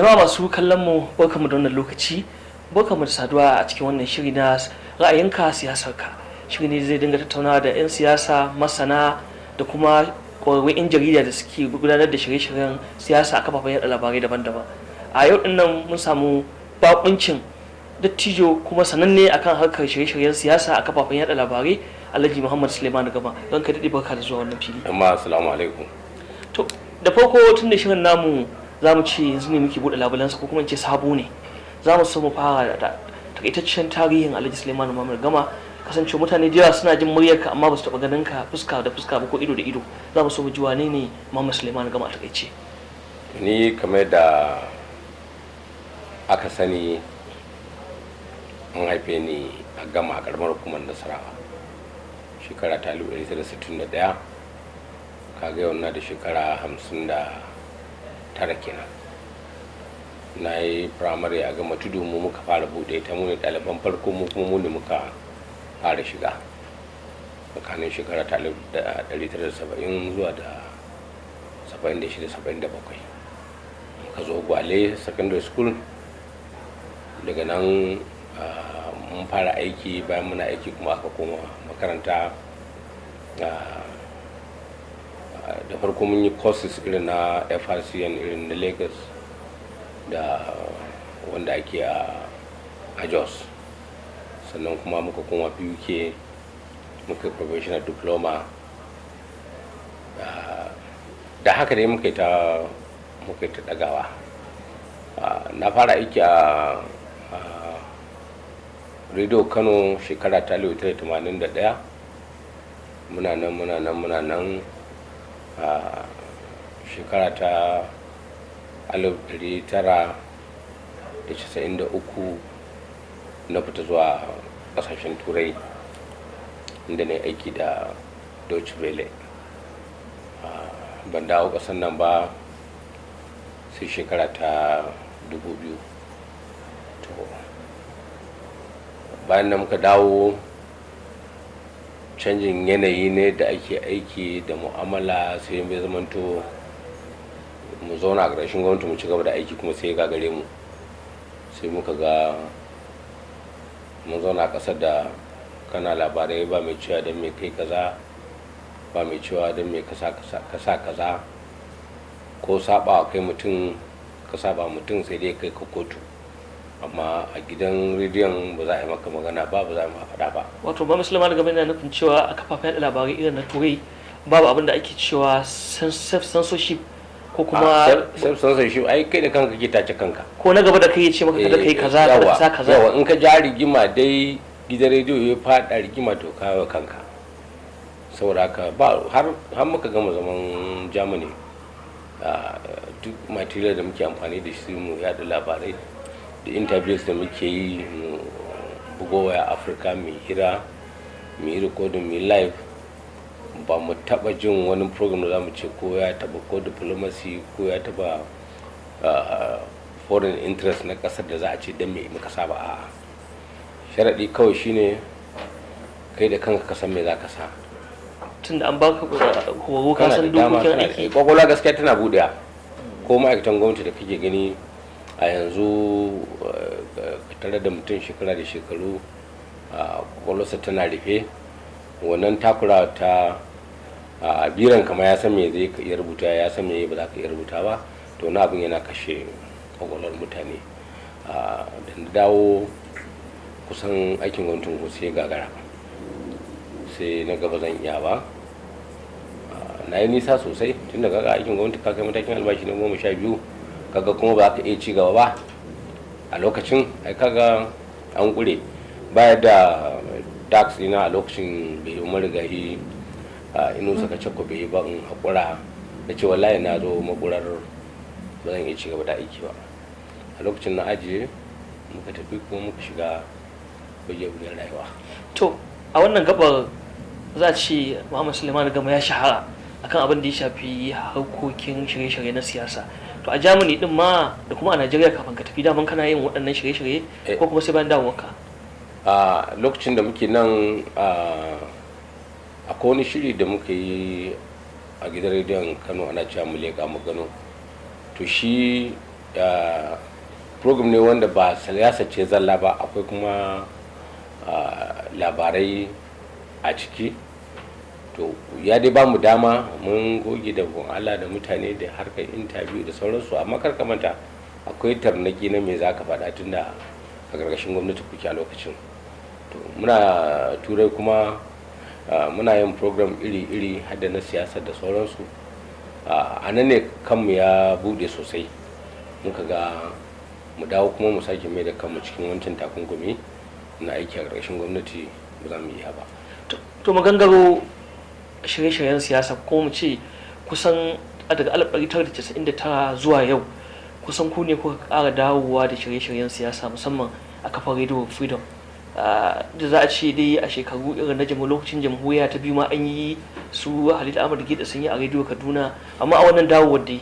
Jama'a masu kallon mu barkamu da wannan lokaci, barkamu da saduwa a cikin wannan shiri na ra'ayinka siyasarka. Shiri ne zai dinga tattaunawa da 'yan siyasa, masana da kuma ƙwararrun 'yan jarida da suke gudanar da shirye-shiryen siyasa a kafafen yaɗa labarai daban-daban. A yau din nan mun samu bakuncin dattijo kuma sananne akan harkar shirye-shiryen siyasa a kafafen yaɗa labarai, Alhaji Muhammad Sulaiman Gama. Don ka daɗe barka da zuwa wannan fili. Amma assalamu alaikum. To da farko tun da shirin namu za mu ce yanzu ne muke buɗe labulansa ko kuma in ce sabo ne, za mu so mu fara da takaitaccen tarihin Alhaji Sulaiman Muhammad Gama. Kasance mutane da yawa suna jin muryarka amma ba su taɓa ganin ka fuska da fuska ba ko ido da ido. Za mu so mu ji wane ne Muhammad Sulaiman Gama a takaice. Ni kamar da aka sani an haife ni a Gama a karamar hukumar Nasarawa shekara ta 1961, kaga yau na da shekara 59 kenan. Na yi firamare a Gama Tudu, mu muka fara buɗe ta, mu ne ɗaliban farko, mu kuma mu ne muka fara shiga tsakanin shekara ta 1970 zuwa da 76-77. Muka zo Gwale Secondary School, daga nan mun fara aiki. Bayan muna aiki kuma aka koma makaranta. Da farko mun yi courses irin na FRCN irin na Lagos da wanda ake a Jos, sannan kuma muka koma BUK muka professional diploma. Da haka dai muka yi ta dagawa. Na fara aiki a Radio Kano shekara ta 1981. muna nan a shekara ta 1993 na fita zuwa kasashen turai inda na aiki da Deutsche Welle. Ban dawo kasan nan ba sai shekara ta 2000. To bayan da muka dawo, canjin yanayi ne da ake aiki da mu'amala, sai mai zamanto mu zauna a ƙarshen gwamnati mu ci gaba da aiki kuma sai ga gare mu. Sai muka ga mun zauna a ƙasar da kana labarai ba mai cewa don mai kai kaza, ba mai cewa don mai kasa kaza, ko saba kai mutum ka saba mutum sai dai kai ka kotu, amma a gidan rediyon ba za a yi maka magana ba za a yi faɗa ba. Wato ba musulman da game da nufin cewa a kafafen yaɗa labarai irin na turai babu abin da ake cewa censorship ko kuma censorship. Ai kai da kanka ke tace kanka, ko na gaba da kai ya ce maka kada kai kaza kada sa kaza. Yawa in ka ja rigima dai gidan rediyo ya faɗa rigima to kawo kanka. Saboda haka ba har muka gama zaman Germany, duk material da muke amfani da shi mu yaɗa labarai da interviews da muke yi, mu bugo waya Afirka mai hira, mu yi recording, mu live. Ba mu taba jin wani program da za mu ce ko ya taba ko diplomacy ko ya taba foreign interest na kasar da za a ce don me muka saba. A sharaɗi kawai shine kai da kanka ka san me za ka sa. Tunda an baka horo ka san dokokin aiki. Kwakwalwa gaskiya tana buɗewa. Ko ma'aikatan gwamnati da kake gani a yanzu ka tare da mutum shekara da shekaru kwakwalwarsa tana rufe. Wannan takura ta biran kama ya san me zai ka iya rubuta, ya san me ba za ka iya rubuta ba, to na abin yana kashe kwakwalwar mutane. Da na dawo kusan aikin gwamnatin ko sai gagara, sai na gaba zan iya ba. Na yi nisa sosai tun da kaga aikin gwamnati ka kai matakin albashi na 12, kaga kuma ba ka iya ci gaba ba a lokacin. Ai kaga an kure. Baya da tax ina a lokacin bai yi marigayi inu saka cakko bai yi ba, in haƙura da ce wallahi na zo makurar ba zan iya ci gaba da aiki ba. A lokacin na ajiye muka tafi kuma muka shiga wajen rayuwa. To a wannan gabar za a ce Muhammad Sulaiman Gama ya shahara akan abin da ya shafi harkokin shirye-shirye na siyasa. To a Germany din ma da kuma a Najeriya kafin ka tafi daman kana yin waɗannan shirye-shirye ko kuma sai bayan dawowarka? A lokacin da muke nan akwai wani shiri da muka yi a gidan rediyon Kano ana cewa mu leƙa mu gano. To shi program ne wanda ba siyasa ce zalla ba, akwai kuma labarai a ciki. To ya dai ba mu dama mun goge da Allah da mutane da harkar interview da sauransu, amma kar ka manta akwai tarnaki na me za ka faɗa tunda a gargashin gwamnati kuke a lokacin. To muna turai kuma muna yin program iri-iri hada na siyasa da sauransu. A nan ne kanmu ya bude sosai, muka ga mu dawo kuma mu sake mai da kanmu cikin wancan takunkumi na aiki a gargashin gwamnati ba za mu iya ba. To magangaro shirye-shiryen siyasa ko mu ce kusan daga 1999 zuwa yau kusan ku ne kuka ƙara dawowa da shirye-shiryen siyasa musamman a kafar radio freedom. Da za a ce dai a shekaru irin na lokacin jamhuriya ta biyu ma an yi su Halil Ahmad Gida sun yi a radio Kaduna, amma a wannan dawowar dai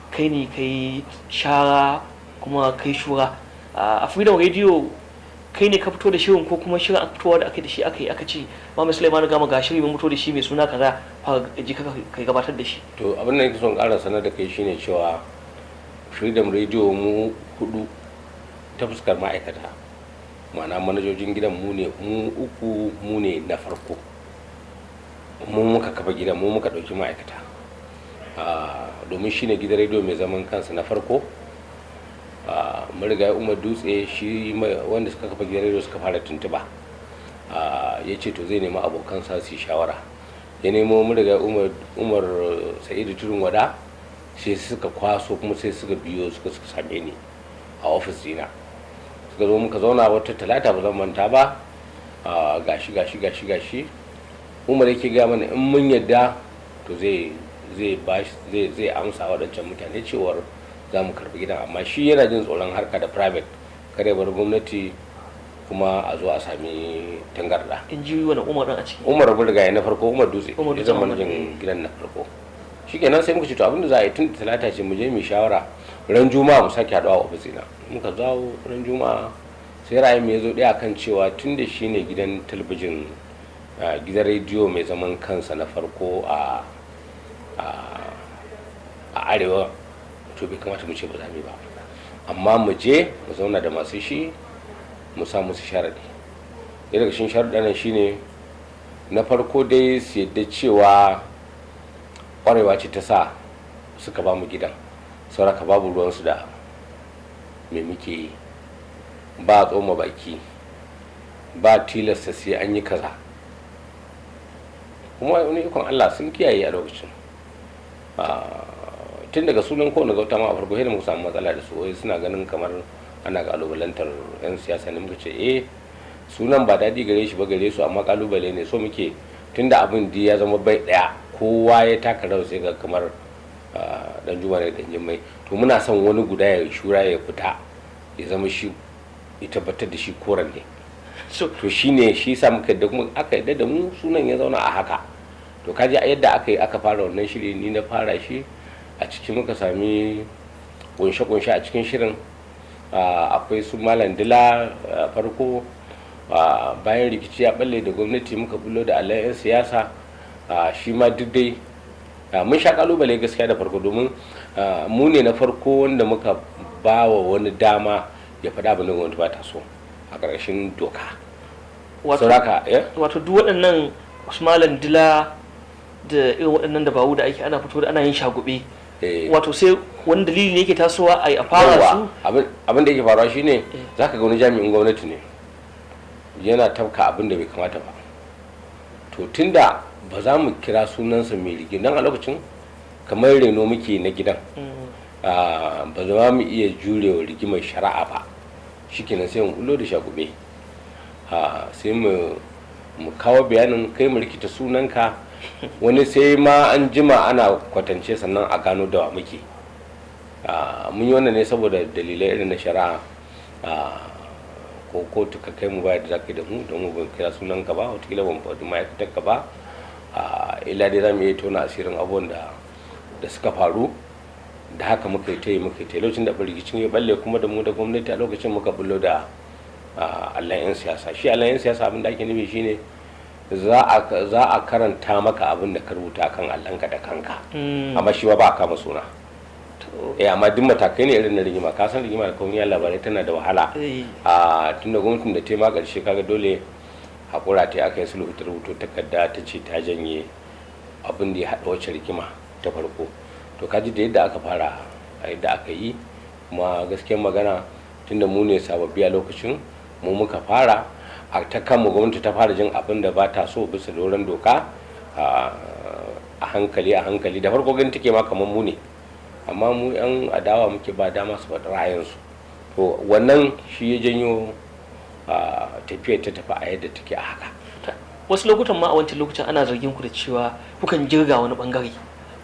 kai ne kai shara kuma kai shura a freedom radio. Kai ne ka fito da shirin ko kuma shirin fitowa da aka da shi aka ce Muhammad Sulaiman Gama ga shiri mun fito da shi mai suna kaza fara ji kai gabatar da shi? To abin da nake son ƙara sanar da kai shine cewa freedom radio mu 4 ta fuskar ma'aikata, ma'ana manajojin gidan mu 3 mu ne na farko, mu muka kafa gidan, mu muka ɗauki ma'aikata domin shine gidan radio mai zaman kansa na farko. Marigayi Umar Dutse shi wanda suka kafa gidan radio suka fara tuntuba, ya ce to zai nemi abokansa su yi shawara. Ya nemo marigayi Umar Sa'idu Turun Wada, sai suka kwaso kuma sai suka biyo suka same ni a ofis dina, suka zo muka zauna wata talata ba zan manta ba. Gashi Umar yake gaya mana in mun yadda to zai amsa waɗancan mutane cewar za mu karbi gidan, amma shi yana jin tsoron harka da private kare bar gwamnati kuma a zo a sami tangarda. In ji wani Umar a ciki? Umar Bulgaye na farko, Umar Dutse ya zama manajin gidan na farko. Shikenan sai muka ce to abinda za a yi tun da talata ce mu je mu shawara ran juma'a mu sake haɗuwa a ofisina. Muka zawo ran juma'a sai ra'ayin ya zo ɗaya kan cewa tun da shi ne gidan talabijin gidan rediyo mai zaman kansa na farko a arewa, to bai kamata mu ce ba za mu yi ba, amma mu je mu zauna da masu shi mu sa musu sharadi. ɗaya daga cikin sharaɗin shine na farko dai su yadda cewa ƙwarewa ce ta sa suka ba mu gidan, sauraka babu ruwansu da me muke yi, ba tsoma baki, ba tilasta sai an yi kaza. kuma wani ikon Allah sun kiyaye a lokacin. Tun daga sunan kowane gauta ma a farko sai da muka samu matsala da su, wai suna ganin kamar ana kalubalantar 'yan siyasa ne. Muka ce sunan ba daɗi gare shi ba gare su, amma kalubale ne, so muke tunda abin da ya zama bai ɗaya kowa ya taka rawa sai ga kamar dan juma ne dan jimmai, to muna son wani guda ya shura ya fita ya zama shi ya tabbatar da shi koren ne. To shine shi sa muka yadda kuma aka yadda da mu sunan ya zauna a haka. To kaji a yadda aka fara wannan shiri, ni na fara shi. A ciki muka sami kunshe-kunshe a cikin shirin, akwai su Malam Dila farko, bayan rikici ya balle da gwamnati muka bullo da alherine siyasa, shi ma duk dai mun sha kalubale gaskiya da farko, domin mu ne na farko wanda muka ba wa wani dama ya faɗa abin da gwamnati ba ta so a ƙarshen doka. Wato duk waɗannan Malam Dila da irin waɗannan dabaru da ake ana fito da ana yin shagube, wato sai wani dalili ne yake tasowa a fara su. Abin da yake faruwa shine zaka ga wani jami'in gwamnati ne yana tafka abin da bai kamata ba, to tunda ba za mu kira sunansa mai rigim dan a lokacin kamar reno muke na gidan, ba za mu iya jurewa rigimar shari'a ba, shikenan sai mu bullo da shagube, sai mu kawo bayanin kai mu rikita sunanka, wani sai ma an jima ana kwatance sannan a gano da wa muke. Mun yi wannan ne saboda dalilai irin na shari'a, ko kotu ka kai mu baya da zaka da mu don mu ban kira sunan ka ba, wataƙila ban faɗi ma'aikatar ka ba, illa dai za mu iya tona asirin abubuwan da suka faru. Da haka muka yi ta yi lokacin da rikicin ya balle kuma da mu da gwamnati a lokacin muka bullo da alherine siyasa. Shi alherine siyasa abin da ake nufi shine za a karanta maka abin da ka rubuta kan allanka da kanka, amma shi ba a kama suna. amma duk matakai ne irin na rigima, ka san rigima da kawai labarai tana da wahala. Tunda gwamnatin da ta ma karshe kaga dole hakura ta aka yi sulhu ta rubuto takarda ta ce ta janye abin da ya haɗa wacce rigima ta farko. To kaji da yadda aka fara yadda aka yi, kuma gaskiyar magana tunda mu ne sababbi a lokacin mu muka fara a ta kanmu gwamnati ta fara jin abin da ba ta so bisa doron doka a hankali da farko gani take ma kamar mu ne, amma mu yan adawa muke ba dama su faɗi ra'ayinsu. To wannan shi ya janyo tafiyar ta tafi a yadda take a haka. Wasu lokutan ma a wancan lokacin ana zargin ku da cewa kukan jirga wani bangare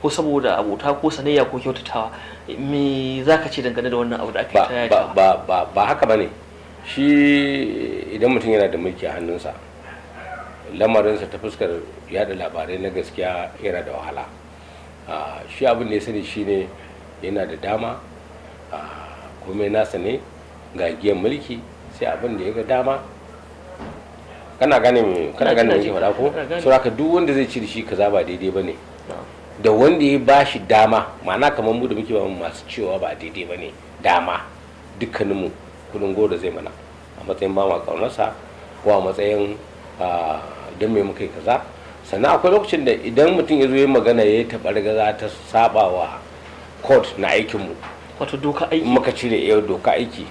ko saboda abota ko sanayya ko kyautatawa. Me za ka ce dangane da wannan abu da ake tayata? Ba haka ba ne. Shi idan mutum yana da mulki a hannunsa, lamarinsa ta fuskar yada labarai na gaskiya yana da wahala. Shi abin da ya sani shine yana da dama, komai nasa ne, ga giyan mulki sai abin da ya ga dama. kana gane me yake faɗa ko? So haka duk wanda zai ci da shi kaza ba daidai bane, da wanda ya bashi dama, ma'ana kamar mu da muke ba masu cewa ba daidai bane dama, dukkaninmu kudin goro zai mana a matsayin ba ma kaunarsa ko a matsayin don me muka yi kaza. Sannan akwai lokacin da idan mutum ya zo ya magana ya yi taɓargaza ta saba wa court na aikinmu, wato doka aiki, muka cire yau doka aiki.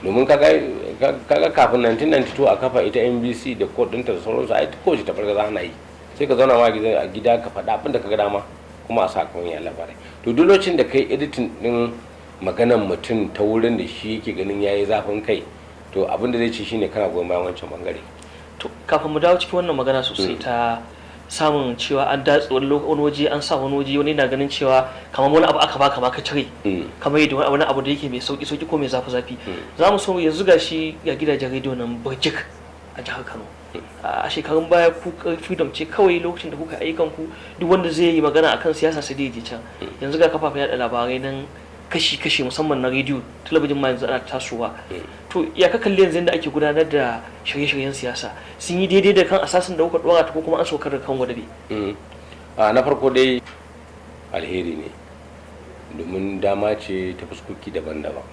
Domin kaga kafin 1992 a kafa ita NBC da court ɗinta da sauransu, ai kowace taɓargaza ana yi, sai ka zauna ma a gida ka faɗa abin da ka ga dama kuma a sakamakon ya labarai. To duk lokacin da kai editing ɗin maganan mutum ta wurin da shi yake ganin yayi zafin kai, to abin da zai ci shine kana goyon bayan wancan bangare. To kafin mu dawo cikin wannan magana sosai ta samun cewa an datse wani waje an sa wani waje, wani na ganin cewa kamar wani abu aka baka ma ka cire, kamar yadda wani abu da yake mai sauki ko mai zafi za mu so yanzu gashi ga gidajen rediyo nan burjik a jihar Kano. A shekarun baya ku freedom ce kawai lokacin da kuka ayyukan ku, duk wanda zai yi magana akan siyasa sai dai je can. Yanzu ga kafafen yada labarai nan kashi musamman na rediyo, talabijin ma yanzu ana tasowa. To ya ka kalli yanzu yadda ake gudanar da shirye-shiryen siyasa, sun yi daidai da kan asasin da kuka dora ta ko kuma an saukar da kan wadabe? Na farko dai alheri ne, domin dama ce ta fuskoki daban-daban,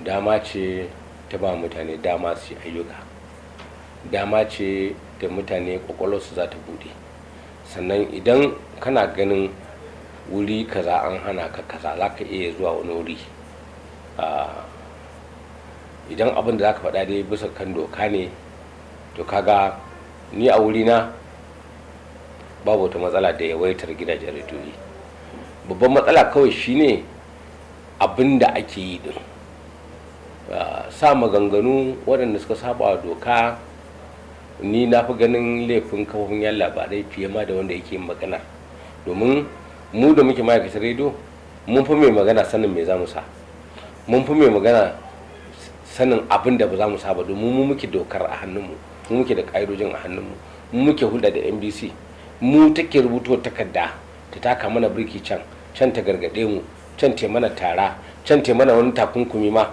dama ce ta ba mutane dama su yi ayyuka, dama ce da mutane kwakwalwarsu za ta bude. Sannan idan kana ganin wuri kaza an hana ka kaza, za ka iya zuwa wani wuri. Idan abin da za ka faɗa dai bisa kan doka ne, to kaga ni a wurina babu wata matsala da yawaitar gidajen rediyoyi. Babban matsala kawai shine abin da ake yi din, sa maganganu waɗanda suka saba wa doka. Ni na fi ganin laifin kafofin yan labarai fiye ma da wanda yake yin magana, domin mu da muke ma'aikatan rediyo mun fi mai magana sanin me za mu sa, mun fi mai magana sanin abin da ba za mu sa ba, domin mu muke dokar a hannunmu, mu muke da ƙa'idojin a hannunmu, mu muke hulɗa da NBC, mu take rubuto takarda ta taka mana birki can ta gargaɗe mu, can ta mana tara, can ta mana wani takunkumi ma,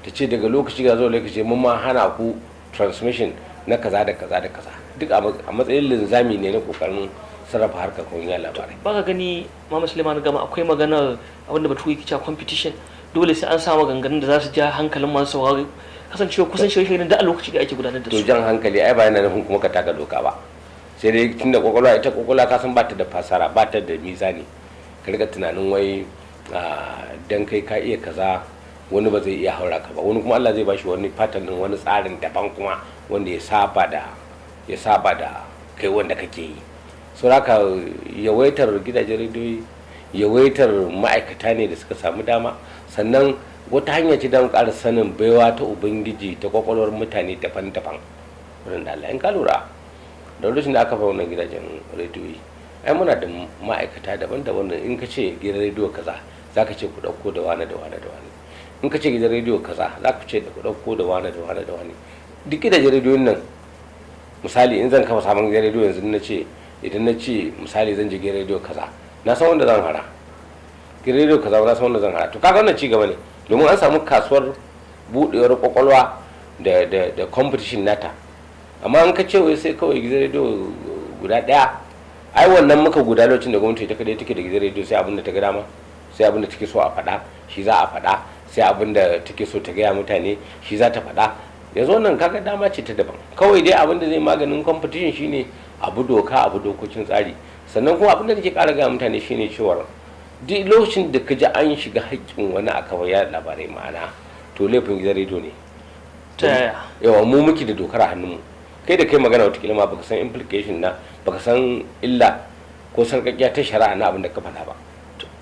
ta ce daga lokaci ga zuwa lokaci mun ma hana ku transmission na kaza da kaza da kaza, duk a matsayin linzami ne na kokarin sarrafa harkar kungiyar labarai. Ba ka gani Mama Sulaiman Gama akwai maganar abinda batu yake cewa competition, dole sai an samu ganganun da za su ja hankalin masu saurari, kasancewa kusan shirye-shiryen da a lokaci da ake gudanar da su. To jan hankali ai ba yana nufin kuma ka taka doka ba, sai dai tunda ita kwakwalwa ka san ba ta da fasara, ba ta da mizani, ka riga tunanin wai dan kai ka iya kaza wani ba zai iya haura ka ba, wani kuma Allah zai bashi wani pattern din, wani tsarin daban kuma wanda ya saba da kai wanda kake yi. So haka yawaitar gidajen rediyoyi, yawaitar ma'aikata ne da suka samu dama, sannan wata hanya ce don ƙara sanin baiwa ta ubangiji ta kwakwalwar mutane daban-daban wurin da Allah. In ka lura da lokacin da aka fa wannan gidajen rediyoyi, ai muna da ma'aikata daban-daban. In ka ce gidan rediyo kaza za ka ce ku ɗauko da wane da wane da wane, in ka ce gidan rediyo kaza za ku ce da ku ɗauko da wane da wane da wane. Duk gidajen rediyoyin nan, misali in zan kafa sabon gidan rediyo yanzu idan na ce misali zan je gidan rediyo kaza, na san wanda zan hara, gidan rediyo kaza na san wanda zan hara. To kaga wannan ci gaba ne, domin an samu kasuwar buɗewar kwakwalwa da competition nata. Amma in ka ce wai sai kawai gidan rediyo guda ɗaya, ai wannan muka guda lokacin da gwamnati ta kadai take da gidan rediyo sai abin da ta ga dama. sai abin da take so a faɗa shi za a faɗa, sai abin da take so ta gaya mutane shi za ta faɗa. yanzu wannan kaga dama ce ta daban. Kawai dai abin da zai maganin competition shine abu doka, abu dokokin tsari. Sannan kuma abin da nake ƙara gaya mutane shine cewa duk lokacin da ka ji an shiga haƙƙin wani a kawai ya labarai ma'ana to laifin gidan rediyo ne. ta yaya? Yawa mu muke da dokar a hannunmu. Kai da kai magana watakila ma baka san implication na, baka san illa ko sarƙaƙiya ta shari'a na abin da ka faɗa ba.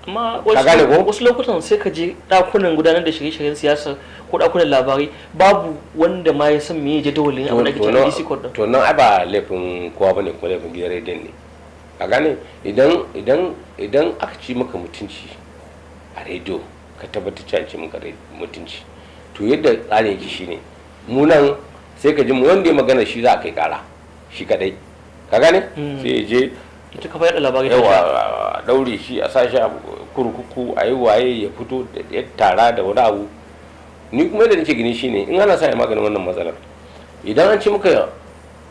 Amma wasu lokutan sai ka je ɗakunan gudanar da shirye-shiryen siyasa ko ɗakunan labarai babu wanda ma ya san me jadawalin abin da ake cewa DC code. To nan ai ba laifin kowa bane, ko laifin gidan rediyon ne. A gane idan aka ci maka mutunci a rediyo ka tabbatar cewa ci maka mutunci, to yadda tsarin yake shine mu nan sai ka ji mu wanda ya magana shi za a kai kara shi kadai, ka gane sai ya je ita ka faɗa labarai yawa daure shi a sashi a kurkuku a yi waye ya fito da ya tara da wani abu. Ni kuma yadda nake gani shine in ana sa ya maganin wannan matsalar, idan an ci maka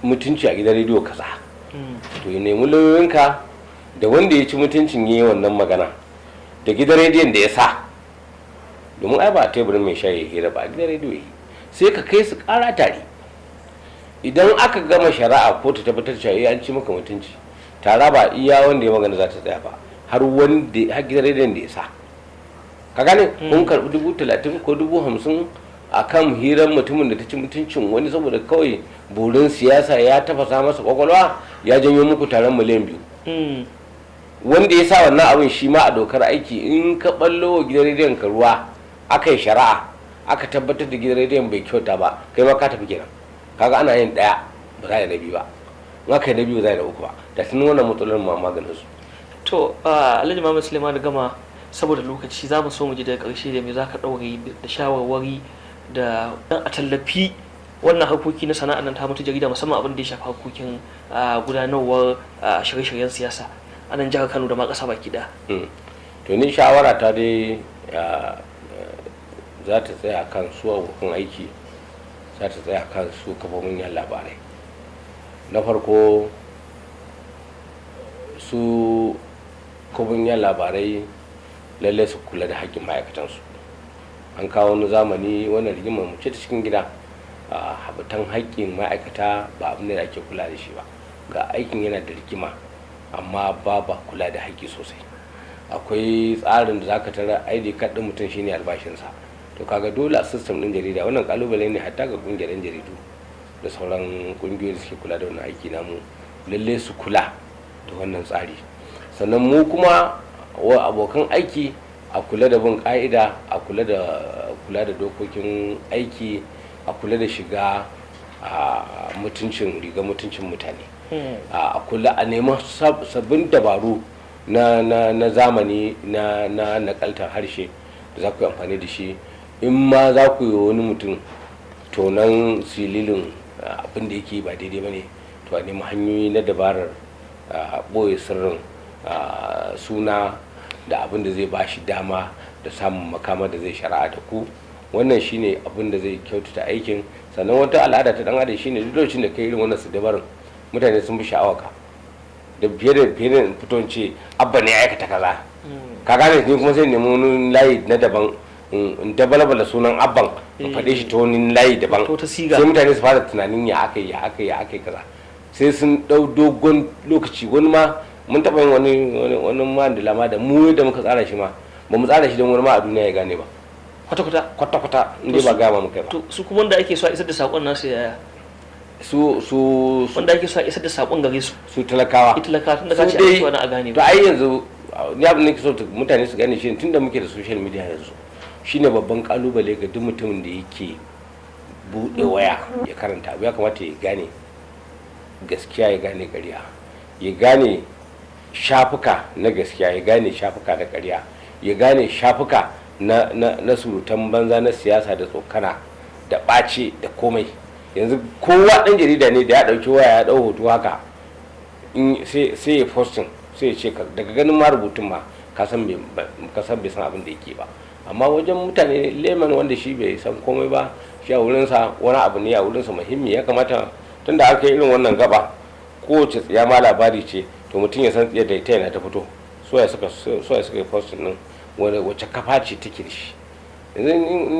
mutunci a gidan rediyo kaza to ya nemi lauyoyinka da wanda ya ci mutuncin yi wannan magana da gidan rediyon da ya sa, domin ai ba a teburin mai shayi hira ba a gidan rediyo yi, sai ka kai su kara tare. Idan aka gama shari'a ko ta tabbatar cewa an ci maka mutunci, tara ba iya wanda ya magana za ta tsaya ba, har gidan rediyon da ya sa, ka gane kun karbi 30,000 ko 50,000 a kan hirar mutumin da ta ci mutuncin wani saboda kawai burin siyasa ya tafasa masa kwakwalwa ya janyo muku taron miliyan 2. Wanda ya sa wannan abin shi ma a dokar aiki in ka ballo wa gidan rediyon ka ruwa aka yi shari'a aka tabbatar da gidan rediyon bai kyauta ba, kai ma ka tafi kenan. Kaga ana yin ɗaya ba za a yi na biyu ba, in aka yi na biyu ba za a yi na uku ba, da sun wannan matsalolin ma maganin su. To Alhaji Muhammad Sulaiman Gama, saboda lokaci za mu so mu ji daga ƙarshe da me za ka ɗaure da shawarwari da a tallafi wannan harkoki na sana'ar nan ta mutu jarida, musamman abin da ya shafi harkokin gudanarwar shirye-shiryen siyasa a nan jihar Kano da ma ƙasa baki ɗaya. To ni shawara ta dai za ta tsaya kan su abokan aiki, za ta tsaya kan su kafofin yan labarai. Na farko su kafofin yan labarai lallai su kula da haƙƙin ma'aikatansu. An kawo wani zamani wannan rigimar mu ce ta cikin gida, habatan haƙƙin ma'aikata ba abin da ake kula da shi ba. Ga aikin yana da rigima amma ba kula da haƙƙi sosai. Akwai tsarin da zaka tara ID card din mutum shine albashinsa, to kaga dole a system din jarida wannan kalubale ne hatta ga kungiyar jaridu da sauran kungiyoyi da suke kula da wannan aiki namu, lalle su kula da wannan tsari. Sannan mu kuma wa abokan aiki a kula da bin ka'ida, a kula da dokokin aiki, a kula da shiga riga mutuncin mutane, a kula a neman sabbin dabaru na zamani na nakaltar harshe da za ku yi amfani da shi. In ma za ku yi wani mutum tonan sililin abin da yake ba daidai ba ne, to a nemi hanyoyi na dabarar ɓoye sirrin suna da abin da zai ba shi dama da samun makama da zai shari'a da ku. Wannan shine abin da zai kyautata aikin. Sannan wata al'ada ta dan adam shine duk lokacin da kai irin wannan su dabarin mutane sun fi sha'awa ka da fiye da fito ce abba ne ya aikata kaza, ka gane ni kuma sai nemi wani layi na daban in dabalabala sunan abban in faɗe shi ta wani layi daban, sai mutane su fara tunanin ya aka yi kaza, sai sun ɗau dogon lokaci. Wani ma mun taɓa yin wani mandala ma da mu da muka tsara shi ma ba mu tsara shi don wani ma a duniya ya gane ba kwata-kwata inda ba gama muka ba. Su kuma wanda ake so a isar da saƙon nasu yaya? Su wanda ake so a isar da saƙon gare su talakawa tun da ka ce ake wani a gane ba. To ai yanzu ni abin da nake so mutane su gane shi tun da muke da social media yanzu shine babban kalubale ga duk mutumin da yake buɗe waya ya karanta abu ya kamata ya gane gaskiya, ya gane ƙarya, ya gane shafuka na gaskiya, ya gane shafuka na ƙarya, ya gane shafuka na surutan banza na siyasa da tsokana da ɓace da komai. Yanzu kowa ɗan jarida ne da ya ɗauki waya ya ɗau hoto haka sai ya postin sai ya ce daga ganin ma rubutun ma ka san bai san abin da yake ba. Amma wajen mutane leman wanda shi bai san komai ba, shi a wurinsa wani abu ne a wurinsa muhimmi. Ya kamata tunda aka yi irin wannan gaba kowace tsiya ma labari ce, to mutum ya san tsiyar da ita yana ta fito, so ya suka yi postin nan wace kafa ce take da shi. Yanzu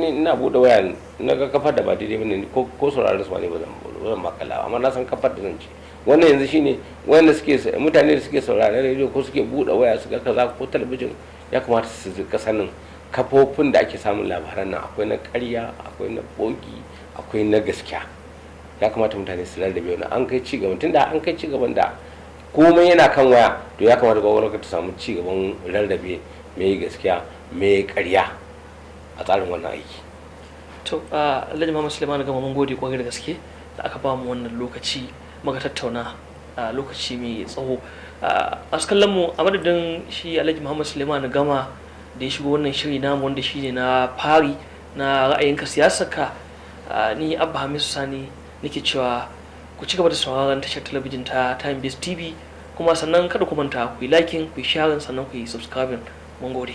ina buɗe waya na ga kafar da ba daidai bane ko sauraron su ba ne ba zan makala, amma na san kafar da zan ci. Wannan yanzu shine wanda mutane da suke sauraron rediyo ko suke buɗe waya su ga kaza ko talabijin, ya kamata su rika sanin kafofin da ake samun labaran nan. Akwai na ƙarya, akwai na bogi, akwai na gaskiya. Ya kamata mutane su rarrabe wannan. An kai cigaban, tunda an kai cigaban da komai yana kan waya, to ya kamata gwamnati ta samu cigaban rarrabe mai gaskiya mai ƙarya a tsarin wannan aiki. To Alhaji Muhammad Sulaiman Gama, mun gode kwarai da gaske da aka ba mu wannan lokaci muka tattauna a lokaci mai tsawo. Masu kallon mu, a madadin shi Alhaji Muhammad Sulaiman Gama da ya shigo wannan shiri namu wanda shine na fari na ra'ayinka siyasarka, ni Abba Hamisu Sani nake cewa ku ci gaba da sauraron tashar talabijin ta Time Base TV, kuma sannan kada ku manta ku yi liking, ku yi sharing, sannan ku yi subscribing. Mun gode.